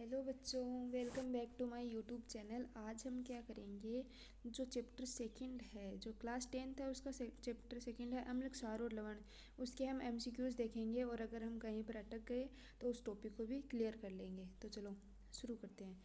Hello बच्चों, welcome back to my YouTube channel. आज हम क्या करेंगे, जो चैप्टर सेकंड है, जो क्लास 10th है उसका चैप्टर सेकंड है अम्ल, क्षार और लवण। उसके हम एमसीक्यूज़ देखेंगे और अगर हम कहीं पर अटक गए तो उस टॉपिक को भी क्लियर कर लेंगे। तो चलो शुरू करते हैं।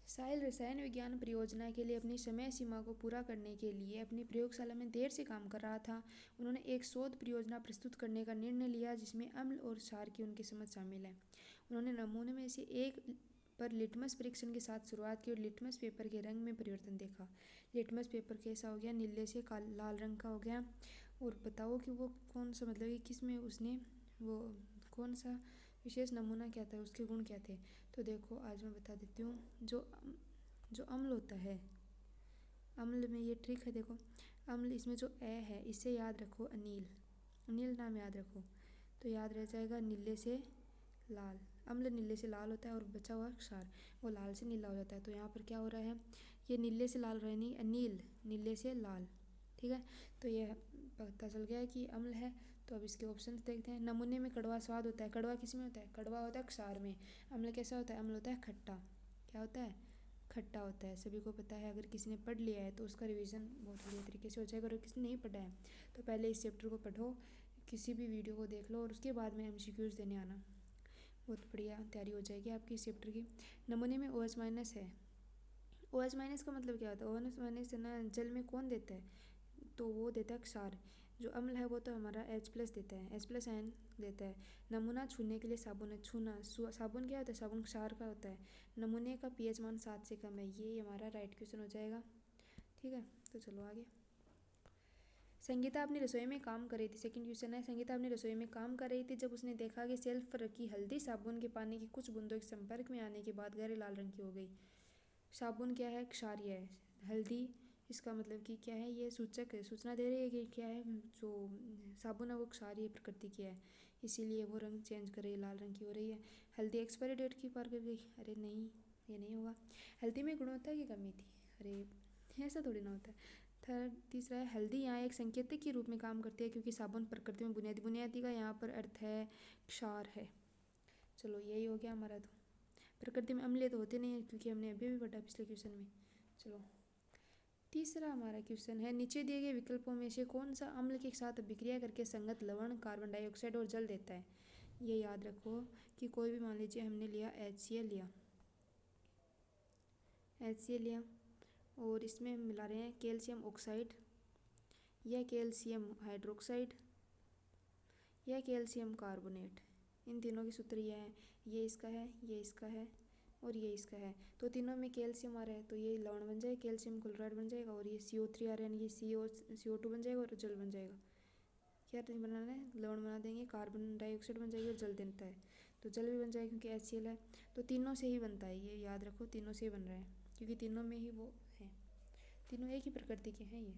साहिल रसायन विज्ञान परियोजना के लिए अपनी समय सीमा को पूरा करने के लिए अपनी प्रयोगशाला में देर से काम कर रहा था। उन्होंने एक शोध परियोजना प्रस्तुत करने का निर्णय लिया जिसमें अम्ल और क्षार की उनकी समझ शामिल है। उन्होंने नमूने में से एक पर लिटमस परीक्षण के साथ शुरुआत की और लिटमस पेपर के रंग में परिवर्तन देखा। लिटमस पेपर कैसा हो गया, नीले से लाल रंग का हो गया। और बताओ कि वो कौन सा, मतलब कि किस में उसने वो कौन सा विशेष नमूना क्या था, उसके गुण क्या थे। तो देखो आज मैं बता देती हूँ। जो अम्ल होता है, अम्ल में ये ट्रिक है। देखो अम्ल, इसमें जो ए है इससे याद रखो अनिल, अनिल नाम याद रखो तो याद रह जाएगा नीले से लाल। अम्ल नीले से लाल होता है और बचा हुआ क्षार वो लाल से नीला हो जाता है। तो यहाँ पर क्या हो रहा है, ये नीले से लाल रहा है, नहीं अनिल नीले से लाल। ठीक है, तो ये पता चल गया है कि अम्ल है। तो अब इसके ऑप्शन देखते हैं। नमूने में कड़वा स्वाद होता है। कड़वा किस में होता है? कड़वा होता है क्षार में। अम्ल कैसा होता है? अम्ल होता है खट्टा। क्या होता है? खट्टा होता है। सभी को पता है। अगर किसी ने पढ़ लिया है तो उसका रिवीजन बहुत बढ़िया तरीके से हो जाएगा। और किसी ने नहीं पढ़ा है तो पहले इस चैप्टर को पढ़ो, किसी भी वीडियो को देख लो और उसके बाद में एमसीक्यूज देने आना। बहुत बढ़िया तैयारी हो जाएगी आपकी इस चैप्टर की। नमूने में OH- है। OH- का मतलब क्या होता है? OH- ना जल में कौन देता है? तो वो देता है क्षार। जो अम्ल है वो तो हमारा H+ देता है, H+ आयन देता है। नमूना छूने के लिए साबुन है। छूना, साबुन क्या होता है? साबुन क्षार का होता है। नमूने का pH मान 7 से कम है। ये हमारा राइट क्वेश्चन हो जाएगा। ठीक है, तो चलो आगे। संगीता अपनी रसोई में काम कर रही थी। सेकंड क्वेश्चन है, संगीता अपनी रसोई में काम कर रही थी जब उसने देखा कि शेल्फ पर रखी हल्दी साबुन के पानी की कुछ बूंदों के संपर्क में आने के बाद गहरे लाल रंग की हो गई। साबुन क्या है? क्षारीय है। हल्दी, इसका मतलब कि क्या है? ये सूचक है, सूचना दे रही है कि क्या है, जो साबुन है वो क्षारीय प्रकृति की है, इसीलिए वो रंग चेंज कर रही है, लाल रंग की हो रही है। हल्दी एक्सपायरी डेट की पार कर गई। अरे नहीं, ये नहीं होगा। हल्दी में गुणवत्ता की कमी थी। अरे ऐसा थोड़ी ना होता है। तीसरा है, हल्दी यहाँ एक संकेतक के रूप में काम करती है क्योंकि साबुन प्रकृति में बुनियादी का यहाँ पर अर्थ है क्षार है। चलो यही हो गया हमारा। तो प्रकृति में अम्लीय तो होते नहीं है क्योंकि हमने अभी भी पढ़ा पिछले क्वेश्चन में। चलो तीसरा हमारा क्वेश्चन है, नीचे दिए गए विकल्पों में से कौन सा अम्ल के साथ अभिक्रिया करके संगत लवण, कार्बन डाइऑक्साइड और जल देता है। ये याद रखो कि कोई भी, मान लीजिए हमने लिया HCl लिया और इसमें हम मिला रहे हैं कैल्शियम ऑक्साइड या कैल्शियम हाइड्रोक्साइड या कैल्शियम कार्बोनेट। इन तीनों के सूत्र ये हैं, ये इसका है, ये इसका है और ये इसका है। तो तीनों में कैल्शियम आ रहा है तो ये लवण बन जाएगा, कैल्शियम क्लोराइड बन जाएगा। और ये CO3 आ रहा है, ये CO2 बन जाएगा और जल बन जाएगा। क्या नहीं बनाना है? लवण बना देंगे, कार्बन डाइऑक्साइड बन जाएगी और जल देता है तो जल भी बन जाएगा क्योंकि HCl है। तो तीनों से ही बनता है, ये याद रखो, तीनों से ही बन रहा है क्योंकि तीनों में ही वो है, तीनों एक ही प्रकृति के हैं। ये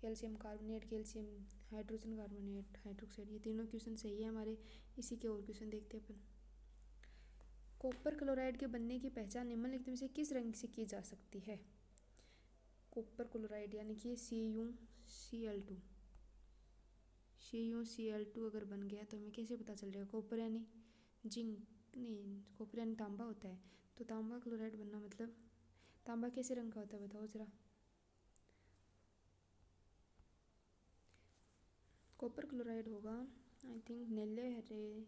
calcium carbonate, calcium hydrogen carbonate, hydroxide, ये तीनों क्वेश्चन सही है हमारे। इसी के और क्वेश्चन देखते हैं अपन। कॉपर क्लोराइड के बनने की पहचान निम्नलिखित में से किस रंग से की जा सकती है? कॉपर क्लोराइड यानी कि CuCl2 अगर बन गया तो हमें कैसे पता चल जाएगा? कॉपर यानी जिंक, नहीं, कॉपर यानी तांबा होता है। तो तांबा क्लोराइड बनना मतलब, तांबा कैसे रंग का होता है बताओ जरा। कॉपर क्लोराइड होगा आई थिंक नीले हरे।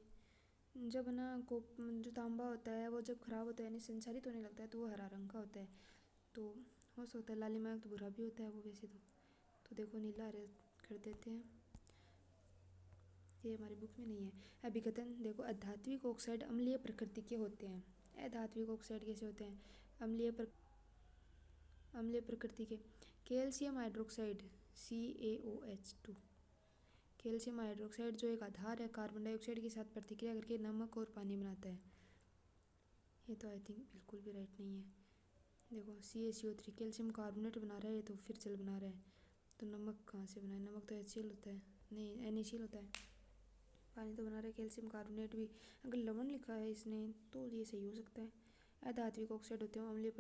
जब ना जो तांबा होता है वो जब खराब होता है यानी संचारित होने लगता है तो वो हरा रंग का होता है। तो हो सकता है लालिमा, तो बुरा भी होता है वो वैसे तो देखो नीला हरे कर देते हैं। ये हमारी बुक में नहीं है। अभिकथन देखो, अधात्विक ऑक्साइड अम्लीय प्रकृति के होते हैं। अधात्विक ऑक्साइड कैसे होते हैं? अम्लीय प्रकृति के। Calcium hydroxide CaOH2। Calcium hydroxide जो एक आधार है, कार्बन डाइऑक्साइड के साथ प्रतिक्रिया करके नमक और पानी बनाता है। ये तो आई थिंक बिल्कुल भी राइट नहीं है। देखो CaCO3 कैल्शियम कार्बोनेट बना रहा है तो फिर जल बना रहा है। तो नमक कहाँ से बना है? नमक तो HCl होता है, नहीं NaCl होता है। पानी तो बना रहा है कैल्शियम कार्बोनेट भी। अगर लवण लिखा है इसने तो ये सही हो सकता है। अधात्विक ऑक्साइड होते हैं अम्लीय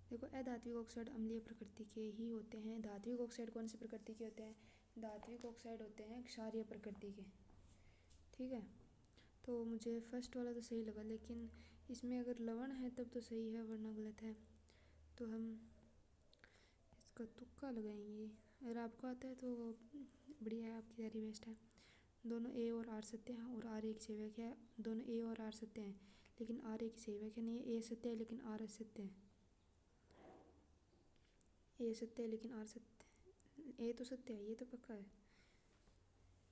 देखो अधात्विक ऑक्साइड अम्लीय प्रकृति के ही होते हैं। धात्विक ऑक्साइड कौन सी प्रकृति के होते हैं? धात्विक ऑक्साइड होते हैं क्षारीय प्रकृति के। ठीक है, तो मुझे फर्स्ट वाला तो सही लगा, लेकिन इसमें अगर लवण है तब तो सही है वरना गलत है। तो हम इसका तुक्का लगाएंगे। अगर आपको आता है तो बढ़िया है, आपकी तैयारी बेस्ट है। दोनों ए और आर सत्य हैं और आर एक सही व्याख्या है। दोनों ए और आर सत्य हैं लेकिन आर एक सही व्याख्या नहीं है। ए सत्य है लेकिन आर असत्य है। ए सत्य है लेकिन आर सत्य, ए तो सत्य है, ये तो पक्का है।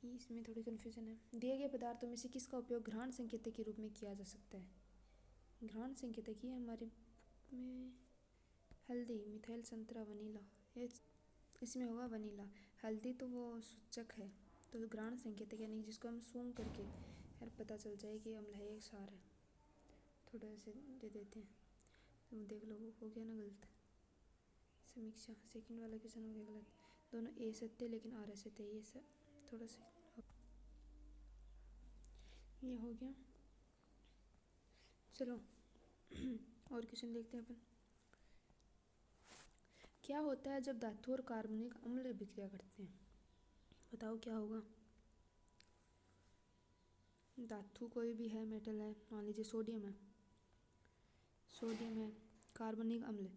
इसमें थोड़ी कन्फ्यूजन है। दिए गए पदार्थों में से किसका उपयोग घ्राण संकेतक के रूप में किया जा सकता है? घ्राण संकेतक ही हमारे बुक में हल्दी, मिथाइल संतरा, वनीला, ये इसमें होगा वनीला। हल्दी तो वो सूचक है, तो घ्राण संकेतक यानी जिसको हम सूंघ करके यार पता चल जाए कि अम्ल है या क्षार है। थोड़ा से दे देते हैं तो देख लो, वो हो गया ना गलत। समीक्षा सेकंड वाला क्वेश्चन हो गया गलत। दोनों ए सत्य लेकिन आर असत्य है, ये थोड़ा सा ये हो गया। चलो और क्वेश्चन देखते हैं अपन। क्या होता है जब धातु और कार्बनिक अम्ल विक्रिया करते हैं? बताओ क्या होगा। धातु कोई भी है, मेटल है, मान लीजिए सोडियम है, सोडियम है, कार्बनिक अम्ल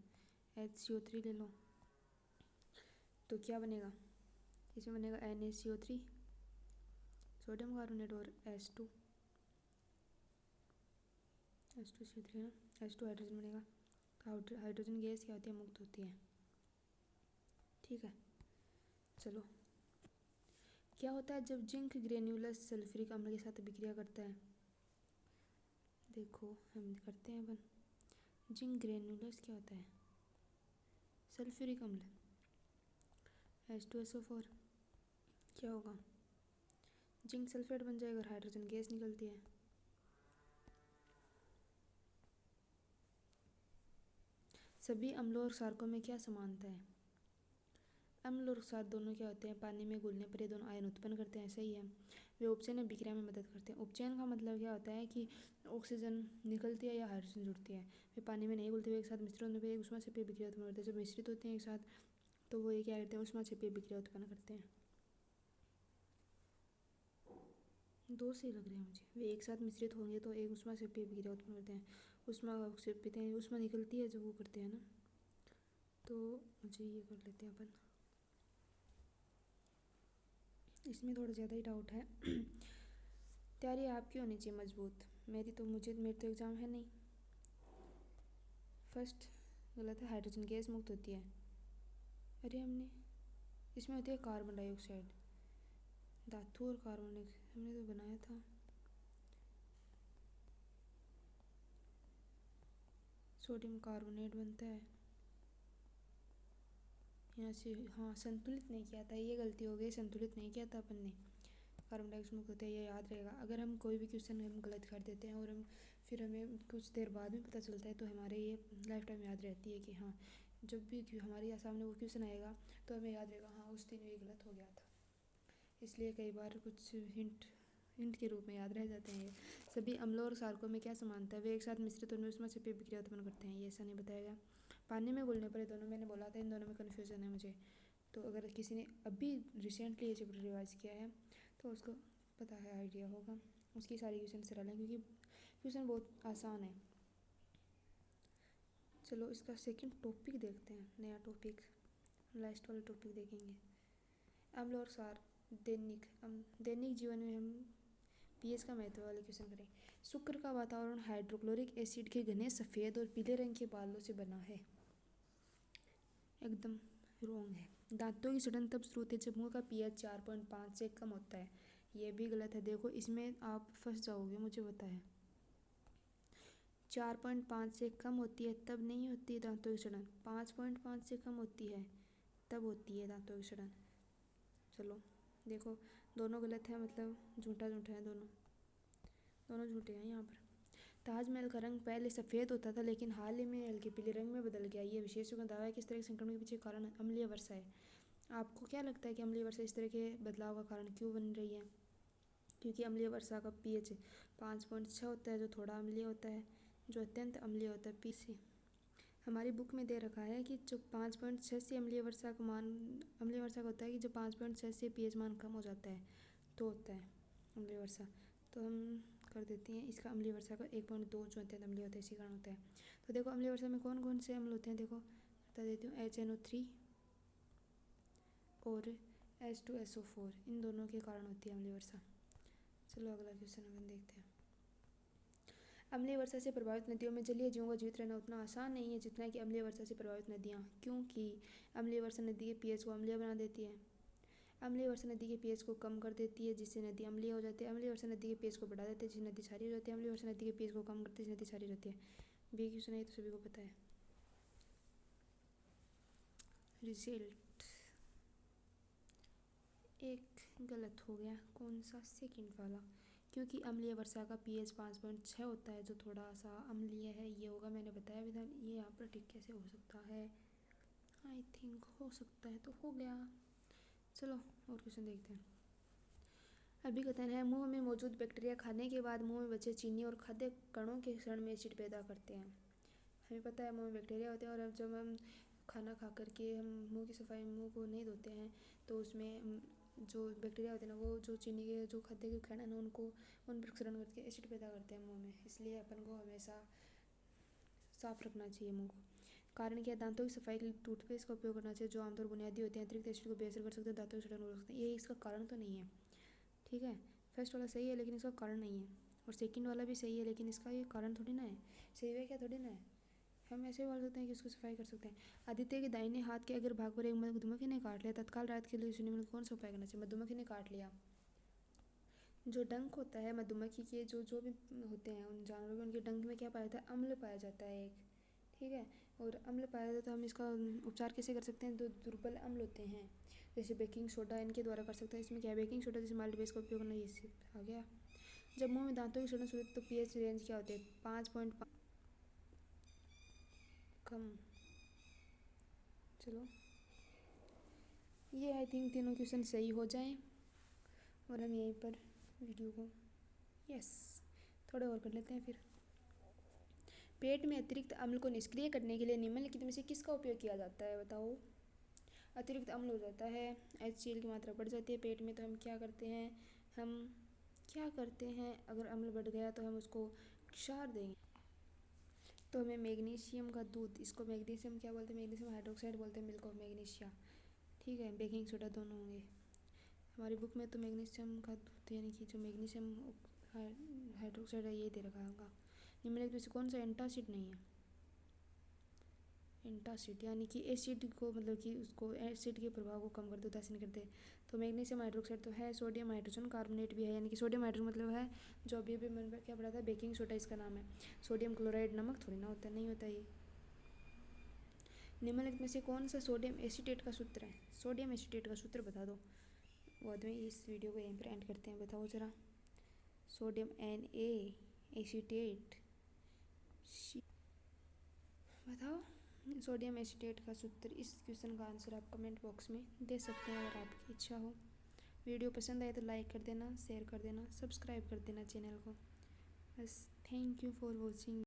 HCO3 ले लो, तो क्या बनेगा? इसमें बनेगा NaCO3 सोडियम कार्बोनेट और H2CO3 ना, H2 हाइड्रोजन बनेगा। हाइड्रोजन गैस क्या होती है? मुक्त होती है। ठीक है, चलो। क्या होता है जब जिंक ग्रेन्यूलस सल्फ्यूरिक अम्ल के साथ विक्रिया करता है? देखो हम करते हैं अपन। जिंक ग्रेन्यूलस क्या होता है? सल्फ्यूरिक अम्ल H2SO4 क्या होगा? जिंक सल्फेट बन जाएगा और हाइड्रोजन गैस निकलती है। सभी अम्लों और क्षारकों में क्या समानता है? अम्ल और क्षार दोनों क्या होते हैं? पानी में घुलने पर ये दोनों आयन उत्पन्न करते हैं, सही है। वे उपचयन विक्रिया में मदद करते हैं। उपचयन का मतलब क्या होता है कि ऑक्सीजन निकलती है या हाइड्रोजन जुड़ती है। वे पानी में नहीं घुलते हुए एक साथ मिश्रित होने पर एक ऊष्मा क्षेपीय विक्रिया उत्पन्न करते हैं। जब मिश्रित होते हैं एक साथ तो वो ये क्या करते हैं? ऊष्मा क्षेपीय विक्रिया उत्पन्न करते हैं। दो सही लग रहे हैं मुझे। वे एक साथ मिश्रित होंगे तो एक ऊष्मा क्षेपीय विक्रिया उत्पन्न करते हैं। ऊष्मा क्षेपित हैं, ऊष्मा निकलती है जब वो करते हैं ना, तो मुझे ये कर लेते हैं अपन। इसमें थोड़ा ज़्यादा ही डाउट है। तैयारी आपकी होनी चाहिए मजबूत, मेरी तो मेरे तो एग्ज़ाम है नहीं। फर्स्ट गलत है, हाइड्रोजन गैस मुक्त होती है। अरे हमने इसमें होती है कार्बन डाइऑक्साइड। धातु और कार्बनिक हमने तो बनाया था। सोडियम कार्बोनेट बनता है यहाँ से। हाँ, संतुलित नहीं किया था, ये गलती हो गई, संतुलित नहीं किया था अपन ने। कार्बन डाइऑक्साइड मुक्त होता है, ये याद रहेगा। अगर हम कोई भी क्वेश्चन हम गलत कर देते हैं और हम फिर हमें कुछ देर बाद में पता चलता है तो हमारे ये लाइफ टाइम याद रहती है कि हाँ, जब भी हमारे सामने वो क्वेश्चन आएगा तो हमें याद रहेगा हाँ उस दिन ये गलत हो गया था। इसलिए कई बार कुछ हिंट के रूप में याद रह जाते हैं। सभी अम्लों और क्षारकों में क्या समानता है? वे एक साथ मिश्रित होने में ऊष्मा क्षेपीय विक्रिया उत्पन्न करते हैं, ये ऐसा नहीं बताया गया। पानी में घुलने पर ये दोनों, मैंने बोला था इन दोनों में कन्फ्यूजन है मुझे। तो अगर किसी ने अभी रिसेंटली ये चैप्टर रिवाइज किया है तो उसको पता है, आइडिया होगा। उसकी सारी क्वेश्चन सरल हैं क्योंकि क्वेश्चन बहुत आसान है। चलो इसका सेकंड टॉपिक देखते हैं, नया टॉपिक, लास्ट वाला टॉपिक देखेंगे। अम्ल और क्षार दैनिक जीवन में हम पीएच का महत्व वाले क्वेश्चन करें। शुक्र का वातावरण हाइड्रोक्लोरिक एसिड के घने सफ़ेद और पीले रंग के बालों से बना है। एकदम रॉन्ग है। दांतों की सड़न तब शुरू होती है जब मुंह का पीएच 4.5 से कम होता है, ये भी गलत है। देखो इसमें आप फंस जाओगे, मुझे पता है। 4.5 से कम होती है तब नहीं होती है दांतों की सड़न, 5.5 से कम होती है तब होती है दांतों की सड़न। चलो देखो, दोनों गलत है, मतलब झूठा है दोनों झूठे हैं यहाँ पर। ताजमहल का रंग पहले सफ़ेद होता था लेकिन हाल ही में हल्के पीले रंग में बदल गया। ये विशेषज्ञों का दावा है कि इस तरह के संक्रमण के पीछे कारण अम्लीय वर्षा है। आपको क्या लगता है कि अम्लीय वर्षा इस तरह के बदलाव का कारण क्यों बन रही है? क्योंकि अम्लीय वर्षा का पीएच 5.6 होता है जो थोड़ा अम्लीय होता है, जो अत्यंत अम्लीय होता है PC। हमारी बुक में दे रखा है कि जो 5.6 से अम्लीय वर्षा का मान, अम्लीय वर्षा का होता है कि जब 5.6 से पीएच मान कम हो जाता है तो होता है अम्लीय वर्षा। तो हम कर देते हैं। इसका अम्लीय वर्षा का 1.2 जो अत्यंत अम्लीय होता है इसी कारण होता है। तो देखो अम्लीय वर्षा में कौन कौन से अम्ल होते हैं, देखो बता देती हूँ। HNO3 और H2SO4, इन दोनों के कारण होती है अम्लीय वर्षा। चलो अगला क्वेश्चन अपन देखते हैं। अम्लीय वर्षा से प्रभावित नदियों में जलीय जीवों का जीवित रहना उतना आसान नहीं है जितना कि अम्लीय वर्षा से प्रभावित नदियाँ, क्योंकि अम्लीय वर्षा नदी के पीएच को अम्लीय बना देती है। अम्लीय वर्षा नदी के पीएच को कम कर देती है जिससे नदी अम्लीय हो जाती है। अम्लीय वर्षा नदी के पीएच को बढ़ा देती है जिससे नदी क्षारीय हो जाती है। अम्लीय वर्षा नदी के पीएच को कम करती है जिससे नदी क्षारीय हो जाती है। बी क्वेश्चन है तो सभी को पता है। रिजल्ट एक गलत हो गया, कौन सा, सेकंड वाला, क्योंकि अम्लीय वर्षा का पीएच 5.6 होता है जो थोड़ा सा अम्लीय है। ये होगा, मैंने बताया भी था। ये यहाँ पर ठीक कैसे हो सकता है, आई थिंक हो सकता है, तो हो गया। चलो और क्वेश्चन देखते हैं। अभिकथन है, मुंह में मौजूद बैक्टीरिया खाने के बाद मुंह में बचे चीनी और खाद्य कणों के क्षरण में एसिड पैदा करते हैं। हमें पता है मुंह में बैक्टीरिया होते हैं और अब जब हम खाना खा करके हम मुंह की सफाई, मुंह को नहीं धोते हैं तो उसमें जो बैक्टीरिया होते हैं ना, वो जो चीनी के जो खाद्य के कण हैं उनको उन पर क्षरण करके एसिड पैदा करते हैं मुंह में। इसलिए अपन को हमेशा साफ रखना चाहिए मुंह को। कारण क्या है, दांतों की सफाई के लिए टूथपेस्ट का उपयोग करना चाहिए जो आमतौर बुनियादी होते हैं। अतिरिक्त एसिड को बेअसर कर सकते हैं, दांतों की सड़न रोक सकते हैं। ये इसका कारण तो नहीं है, ठीक है। फर्स्ट वाला सही है लेकिन इसका कारण नहीं है, और सेकंड वाला भी सही है लेकिन इसका ये कारण थोड़ी ना है। सही है क्या, थोड़ी ना है। हम ऐसे बोल सकते हैं कि उसको सफाई कर सकते हैं। आदित्य के दाहिने हाथ के अगर भाग पर एक मधुमक्खी ने काट लिया, तत्काल राहत के लिए उसने कौन सा उपाय करना चाहिए। मधुमक्खी ने काट लिया, जो डंक होता है मधुमक्खी के, जो जो भी होते हैं उन जानवरों के, उनके डंक में क्या पाया जाता है, अम्ल पाया जाता है एक, ठीक है। और अम्ल पाया जाता है तो हम इसका उपचार कैसे कर सकते हैं। जो दुर्बल अम्ल होते हैं जैसे बेकिंग सोडा, इनके द्वारा कर सकते हैं। इसमें क्या है, बेकिंग सोडा जैसे माल्ट बेस का उपयोग करना, ये आ गया। जब मुंह में दांतों की सड़न शुरू तो पीएच रेंज क्या होती है, 5.5 कम। चलो ये आई थिंक तीनों क्वेश्चन सही हो जाएं और हम यहीं पर वीडियो को, यस, थोड़े और कर लेते हैं फिर। पेट में अतिरिक्त अम्ल को निष्क्रिय करने के लिए निम्नलिखित में से किसका उपयोग किया जाता है, बताओ। अतिरिक्त अम्ल हो जाता है, HCl की मात्रा बढ़ जाती है पेट में, तो हम क्या करते हैं, अगर अम्ल बढ़ गया तो हम उसको क्षार देंगे। तो हमें मैग्नीशियम का दूध, इसको मैग्नीशियम क्या बोलते हैं, मैग्नीशियम हाइड्रोक्साइड बोलते हैं, मिल्क ऑफ मैग्नीशिया, ठीक है। बेकिंग सोडा दोनों होंगे। हमारी बुक में तो मैग्नीशियम का दूध यानी कि जो मैग्नीशियम हाइड्रोक्साइड है ये दे रखा होगा। निम्नलिखित में से कौन सा एंटासिड नहीं है। एंटासिड यानी कि एसिड को, मतलब कि उसको एसिड के प्रभाव को कम कर दे, उदासीन कर दे। तो मैग्नीशियम हाइड्रोक्साइड तो है। सोडियम हाइड्रोजन कार्बोनेट भी है, यानी कि सोडियम हाइड्रोजन मतलब है जो अभी मैंने क्या पढ़ा था, बेकिंग सोडा इसका नाम है। सोडियम क्लोराइड नमक थोड़ी ना होता, नहीं होता ये। निम्नलिखित में से कौन सा सोडियम एसीटेट का सूत्र है। सोडियम एसीटेट का सूत्र बता दो। बाद में इस वीडियो को यहीं पर एंड करते हैं, बताओ जरा। सोडियम Na एसीटेट, बताओ सोडियम एसीटेट का सूत्र। इस क्वेश्चन का आंसर आप कमेंट बॉक्स में दे सकते हैं अगर आपकी इच्छा हो। वीडियो पसंद आए तो लाइक कर देना, शेयर कर देना, सब्सक्राइब कर देना चैनल को। बस, थैंक यू फॉर वॉचिंग।